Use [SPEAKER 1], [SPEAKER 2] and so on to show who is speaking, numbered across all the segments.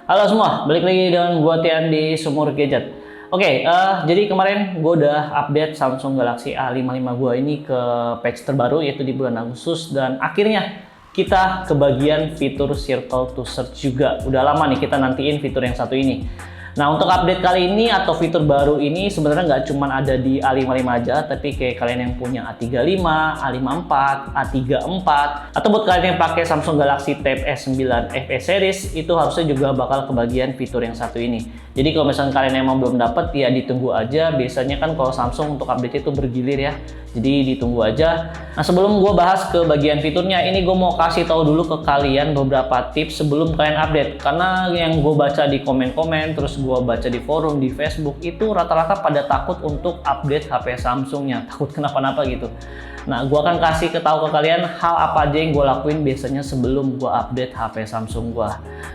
[SPEAKER 1] Halo semua, balik lagi dengan gua Tian di Sumur Gadget. Jadi kemarin gua udah update Samsung Galaxy A55 gua ini ke patch terbaru yaitu di bulan Agustus dan akhirnya kita ke bagian fitur Circle to Search juga. Udah lama nih kita nantiin fitur yang satu ini. Nah, untuk update kali ini atau fitur baru ini sebenarnya nggak cuma ada di A55 aja, tapi kayak kalian yang punya A35, A54, A34, atau buat kalian yang pakai Samsung Galaxy Tab S9 FE series, itu harusnya juga bakal kebagian fitur yang satu ini. Jadi kalau misalnya kalian emang belum dapat, ya ditunggu aja. Biasanya kan kalau Samsung untuk update itu bergilir ya, jadi ditunggu aja. Nah, sebelum gue bahas ke bagian fiturnya, ini gue mau kasih tahu dulu ke kalian beberapa tips sebelum kalian update. Karena yang gue baca di komen-komen, terus gue baca di forum, di Facebook, itu rata-rata pada takut untuk update HP Samsungnya, takut kenapa-napa gitu. Nah, gue akan kasih tahu ke kalian hal apa aja yang gue lakuin biasanya sebelum gue update HP Samsung gue.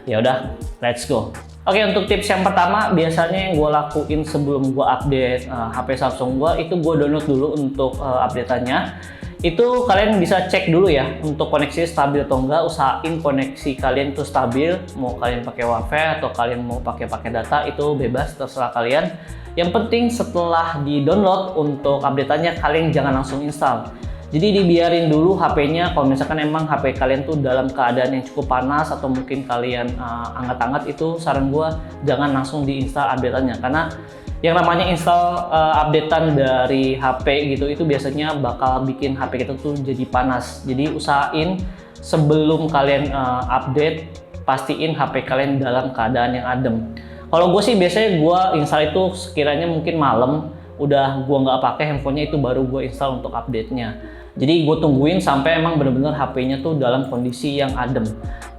[SPEAKER 1] Ya udah, let's go. Untuk tips yang pertama, biasanya yang gue lakuin sebelum gue update HP Samsung gue, itu gue download dulu untuk update-annya. Itu kalian bisa cek dulu ya untuk koneksi stabil atau enggak. Usahain koneksi kalian itu stabil, mau kalian pakai WiFi atau kalian mau pakai data, itu bebas, terserah kalian. Yang penting setelah di download untuk update-annya, kalian jangan langsung install. Jadi dibiarin dulu HP-nya. Kalau misalkan emang HP kalian tuh dalam keadaan yang cukup panas atau mungkin kalian anget-anget, itu saran gue jangan langsung diinstal update-annya, karena yang namanya install updatean dari HP gitu, itu biasanya bakal bikin HP kita tuh jadi panas. Jadi usahain sebelum kalian update, pastiin HP kalian dalam keadaan yang adem. Kalau gue sih biasanya gue install itu sekiranya mungkin malam, udah gue nggak pakai handphonenya, itu baru gue install untuk update-nya. Jadi gue tungguin sampai emang bener-bener HP-nya tuh dalam kondisi yang adem.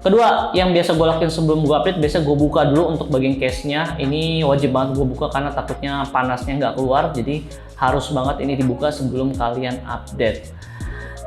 [SPEAKER 1] Kedua, yang biasa gue lakuin sebelum gue update, biasa gue buka dulu untuk bagian case-nya. Ini wajib banget gue buka karena takutnya panasnya nggak keluar. Jadi harus banget ini dibuka sebelum kalian update.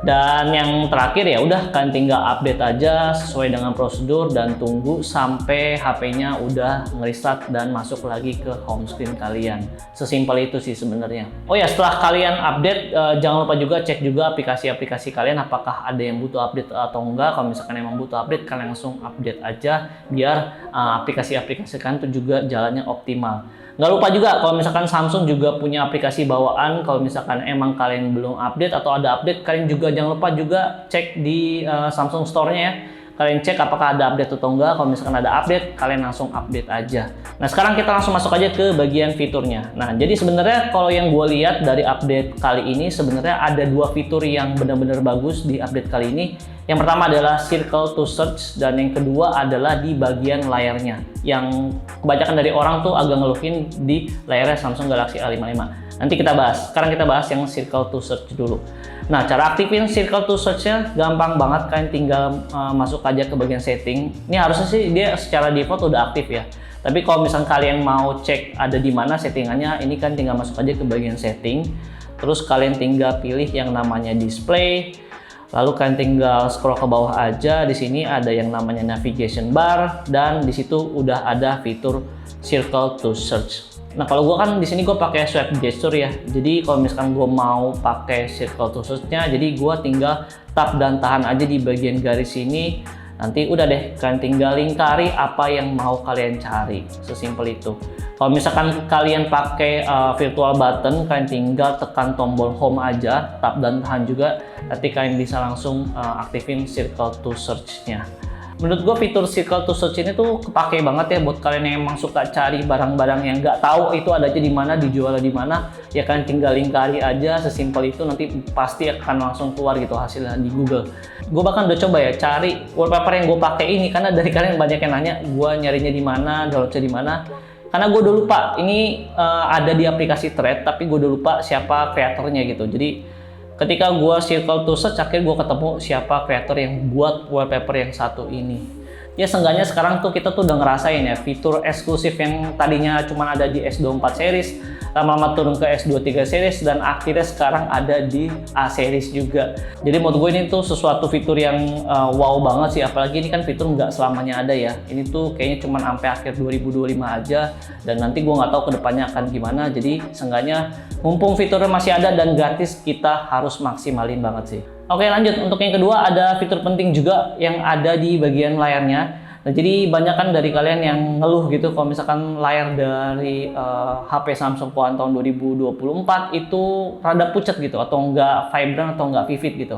[SPEAKER 1] Dan yang terakhir ya udah, kalian tinggal update aja sesuai dengan prosedur dan tunggu sampai HP-nya udah nge-restart dan masuk lagi ke home screen kalian. Sesimpel itu sih sebenarnya. Oh ya, setelah kalian update, jangan lupa juga cek juga aplikasi-aplikasi kalian apakah ada yang butuh update atau enggak. Kalau misalkan emang butuh update, kalian langsung update aja biar aplikasi-aplikasi kalian tuh juga jalannya optimal. Nggak lupa juga kalau misalkan Samsung juga punya aplikasi bawaan. Kalau misalkan emang kalian belum update atau ada update, kalian juga jangan lupa juga cek di Samsung Store-nya ya. Kalian cek apakah ada update atau enggak. Kalau misalkan ada update, kalian langsung update aja. Nah, sekarang kita langsung masuk aja ke bagian fiturnya. Nah, jadi sebenarnya kalau yang gue lihat dari update kali ini, sebenarnya ada dua fitur yang benar-benar bagus di update kali ini. Yang pertama adalah Circle to Search, dan yang kedua adalah di bagian layarnya, yang kebanyakan dari orang tuh agak ngeluhin di layarnya Samsung Galaxy A55. Nanti kita bahas. Sekarang kita bahas yang Circle to Search dulu. Nah, cara aktifin Circle to Search-nya gampang banget. Kalian tinggal masuk aja ke bagian setting. Ini harusnya sih dia secara default udah aktif ya. Tapi kalau misalnya kalian mau cek ada di mana settingannya, ini kan tinggal masuk aja ke bagian setting. Terus kalian tinggal pilih yang namanya display. Lalu kalian tinggal scroll ke bawah aja. Di sini ada yang namanya navigation bar, dan di situ udah ada fitur Circle to Search. Nah, kalau gue kan di sini gue pakai swipe gesture ya. Jadi kalau misalkan gue mau pakai Circle to Search-nya, jadi gue tinggal tap dan tahan aja di bagian garis ini. Nanti udah deh, kalian tinggal lingkari apa yang mau kalian cari. Sesimpel itu. Kalau misalkan kalian pakai virtual button, kalian tinggal tekan tombol home aja, tap dan tahan juga. Nanti kalian bisa langsung aktifin Circle to Search-nya. Menurut gue fitur Circle to Search ini tuh kepake banget ya buat kalian yang emang suka cari barang-barang yang nggak tahu itu adanya di mana, dijual di mana. Ya kalian tinggal lingkari aja, sesimpel itu, nanti pasti akan langsung keluar gitu hasilnya di Google. Gue bahkan udah coba ya cari wallpaper yang gue pakai ini, karena dari kalian banyak yang nanya gue nyarinya di mana, downloadnya di mana. Karena gue udah lupa, ini ada di aplikasi Thread, tapi gue udah lupa siapa kreatornya gitu. Jadi ketika gue Circle to Search, akhirnya gue ketemu siapa kreator yang buat wallpaper yang satu ini. Ya seenggaknya sekarang tuh kita tuh udah ngerasain ya fitur eksklusif yang tadinya cuma ada di S24 series, lama-lama turun ke S23 series, dan akhirnya sekarang ada di A series juga. Jadi menurut gue ini tuh sesuatu fitur yang wow banget sih, apalagi ini kan fitur nggak selamanya ada ya. Ini tuh kayaknya cuma sampai akhir 2025 aja, dan nanti gue nggak tahu kedepannya akan gimana. Jadi seenggaknya mumpung fiturnya masih ada dan gratis, kita harus maksimalin banget sih. Oke, lanjut. Untuk yang kedua, ada fitur penting juga yang ada di bagian layarnya. Nah, jadi banyak kan dari kalian yang ngeluh gitu kalau misalkan layar dari HP Samsung One tahun 2024 itu rada pucat gitu atau enggak vibrant atau enggak vivid gitu.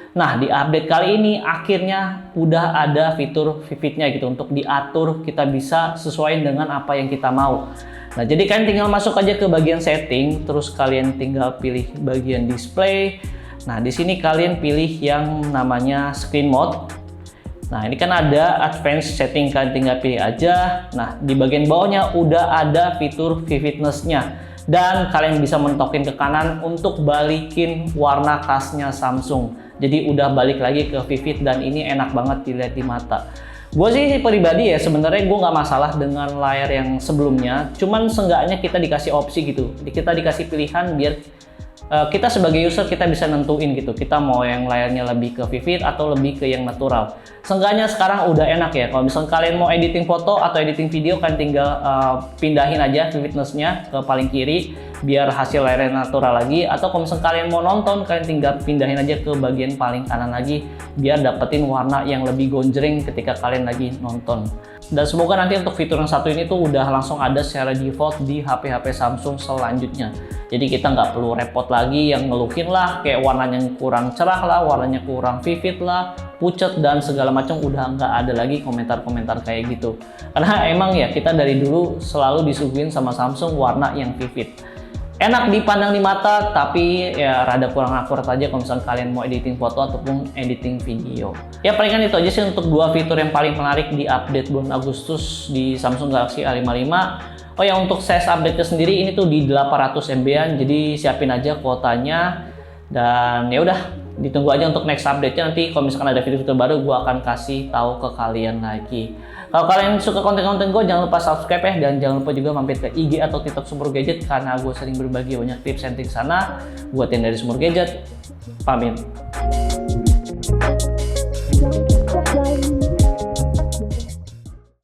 [SPEAKER 1] Nah, di update kali ini akhirnya udah ada fitur vividnya gitu untuk diatur, kita bisa sesuai dengan apa yang kita mau. Nah, jadi kalian tinggal masuk aja ke bagian setting, terus kalian tinggal pilih bagian display. Nah, di sini kalian pilih yang namanya screen mode. Nah, ini kan ada advanced setting, kalian tinggal pilih aja. Nah, di bagian bawahnya udah ada fitur vividness-nya. Dan kalian bisa mentokin ke kanan untuk balikin warna khasnya Samsung. Jadi udah balik lagi ke vivid dan ini enak banget dilihat di mata. Gue sih pribadi ya sebenarnya gue nggak masalah dengan layar yang sebelumnya. Cuman seenggaknya kita dikasih opsi gitu. Kita dikasih pilihan biar kita sebagai user kita bisa nentuin gitu, kita mau yang layarnya lebih ke vivid atau lebih ke yang natural. Seenggaknya sekarang udah enak ya, kalau misalnya kalian mau editing foto atau editing video kan tinggal pindahin aja vividness-nya ke paling kiri biar hasil layarnya natural lagi, atau kalau misalnya kalian mau nonton kalian tinggal pindahin aja ke bagian paling kanan lagi biar dapetin warna yang lebih gonjreng ketika kalian lagi nonton. Dan semoga nanti untuk fitur yang satu ini tuh udah langsung ada secara default di HP-HP Samsung selanjutnya. Jadi kita nggak perlu repot lagi yang ngeluhin lah kayak warnanya kurang cerah lah, warnanya kurang vivid lah, pucat dan segala macam, udah nggak ada lagi komentar-komentar kayak gitu. Karena emang ya kita dari dulu selalu disuguhin sama Samsung warna yang vivid. Enak dipandang di mata, tapi ya rada kurang akurat aja kalau misalnya kalian mau editing foto ataupun editing video. Ya palingan itu aja sih untuk dua fitur yang paling menarik di update bulan Agustus di Samsung Galaxy A55. Oh ya, untuk size update-nya sendiri ini tuh di 800 MB-an, jadi siapin aja kuotanya. Dan ya udah, ditunggu aja untuk next update-nya. Nanti kalau misalkan ada fitur-fitur baru, gue akan kasih tahu ke kalian lagi. Kalau kalian suka konten-konten gue, jangan lupa subscribe ya, dan jangan lupa juga mampir ke IG atau TikTok Sumur Gadget karena gue sering berbagi banyak tips and trik sana. Gue Tian dari Sumur Gadget, pamit.